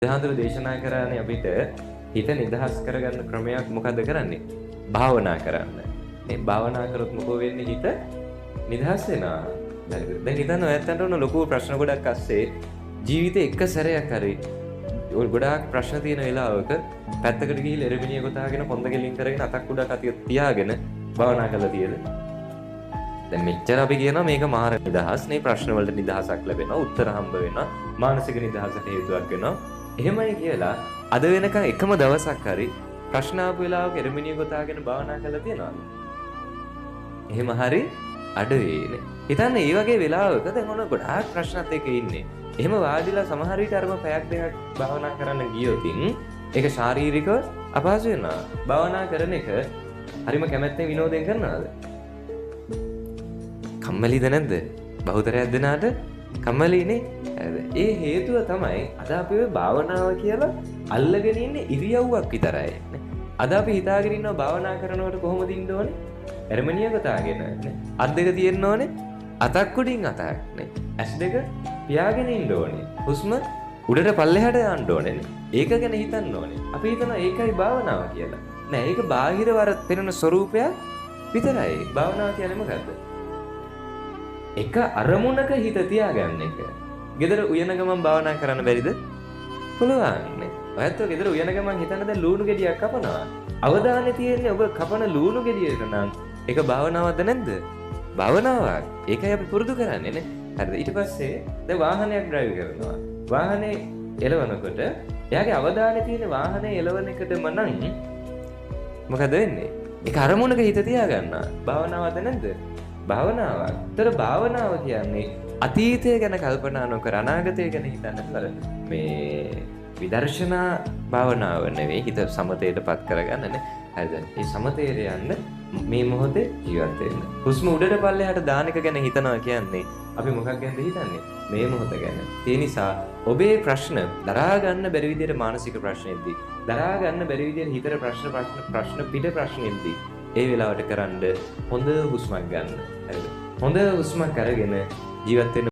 බුදුහාමුදුරු දේශනා කරන්නේ අපිට හිත නිදහස් කරගන්න ක්‍රමයක් මොකද්ද කරන්නේ? භාවනා කරන්න. මේ භාවනා කරොත් මොකෝ වෙන්නේ? හිත නිදහස් වෙනවා. දැන් හිතන්න ඔයත්තන්ට උන ලොකු ප්‍රශ්න ගොඩක් අස්සේ ජීවිතේ එක සැරයක් හරි ගොඩාක් ප්‍රශ්න තියෙන වෙලාවක පැත්තකට ගිහිල්ලා එරමිනිය ගොතාගෙන කොන්ද ගෙලින් කරගෙන අතක් උඩක් අතිය තියාගෙන භාවනා කරලා තියෙද? දැන් මෙච්චර අපි කියනවා මේක මාර නිදහස් නේ, ප්‍රශ්න වලට නිදහසක් ලැබෙනවා, උත්තර හම්බ වෙනවා, මානසික නිදහසට හේතුවක් වෙනවා. එහෙමයි කියලා අද වෙනකන් එකම දවසක් හරි ප්‍රශ්න ආපු වෙලාවක එරමිනිය ගොතාගෙන භාවනා කරලා තියෙනවද? එහෙම හරි අඩුවේනේ. හිතන්න මේ වගේ වෙලාවක දැන් ඔන්න ගොඩාක් ප්‍රශ්නත් එක්ක ඉන්නේ. එහෙම වාඩිලා සමහර විට අරම පැයක් දෙකක් භාවනා කරන්න ගියොතින් ඒක ශාරීරිකව අපහසු වෙනවා. භාවනා කරන එක හරිම කැමැත්තෙන් විනෝදයෙන් කරනවද? කම්මැලිද නැද්ද? බහුතරයක් දෙනාට කම්මැලිනේ. ඒ හේතුව තමයි අද අපි ඔය භාවනාව කියලා අල්ලගෙන ඉන්නේ ඉරියව්වක් විතරයි. අද අපි හිතාගෙන ඉන්නවා භාවනා කරනකොට කොහොමද ඉන්න ඕනේ? එරමණිය ගතාගෙන නේ. අත් දෙක තියෙන්න ඕනේ. අතක් උඩින් අතක් නේ. ඇස් දෙක පියාගෙන ඉන්න ඕනේ. හුස්ම උඩට පල්ලෙහාට යන්න ඕනේ නේ. ඒක ගැන හිතන්න ඕනේ. අපි හිතනවා ඒකයි භාවනාව කියලා. නෑ, ඒක බාහිර වර පෙනෙන ස්වરૂපයක් විතරයි. භාවනාව කියන්නේ මොකද්ද? එක අරමුණක හිත තියාගන්න එක. ගෙදර උයන ගමන් භාවනා කරන්න බැරිද? පුළුවන් නේ. ඔයත් ඔය ගෙදර උයන ගමන් හිතන්න දැන් ලූණු ගෙඩියක් කපනවා. අවධානය තියෙන්නේ ඔබ කපන ලූණු ගෙඩියට නම් ඒක භාවනාවක්ද නැද්ද? භාවනාවක්. ඒකයි අපි පුරුදු කරන්නේ නේ. හරිද? ඊට පස්සේ දැන් වාහනයක් ඩ්‍රයිව් කරනවා. වාහනේ එලවනකොට එයාගේ අවධානය තියෙන්නේ වාහනේ එලවන එකටම නම් මොකද වෙන්නේ? ඒක අරමුණක හිත තියාගන්න. භාවනාවක්ද නැද්ද? භාවනාවක්. ඒතර භාවනාව කියන්නේ අතීතය ගැන කල්පනා නොකර අනාගතය ගැන හිතන්න බල. මේ විදර්ශනා භාවනාව නෙවෙයි, හිත සමතේටපත් කරගන්නනේ. හරිද? මේ සමතේට යන්න මේ මොහොතේ ජීවත් වෙන්න. හුස්ම උඩට පල්ලෙහාට දාන එක ගැන හිතනවා කියන්නේ අපි මොකක් ගැනද හිතන්නේ? මේ මොහොත ගැන. ඒ නිසා ඔබේ ප්‍රශ්න දරා ගන්න බැරි විදිහට මානසික ප්‍රශ්නෙද්දී, දරා ගන්න බැරි විදිහට හිතේ ප්‍රශ්න පිට ප්‍රශ්නෙද්දී ඒ වෙලාවට කරන්න හොඳ හුස්මක් ගන්න. හරිද? හොඳ හුස්මක් අරගෙන ජීවත් වෙන්න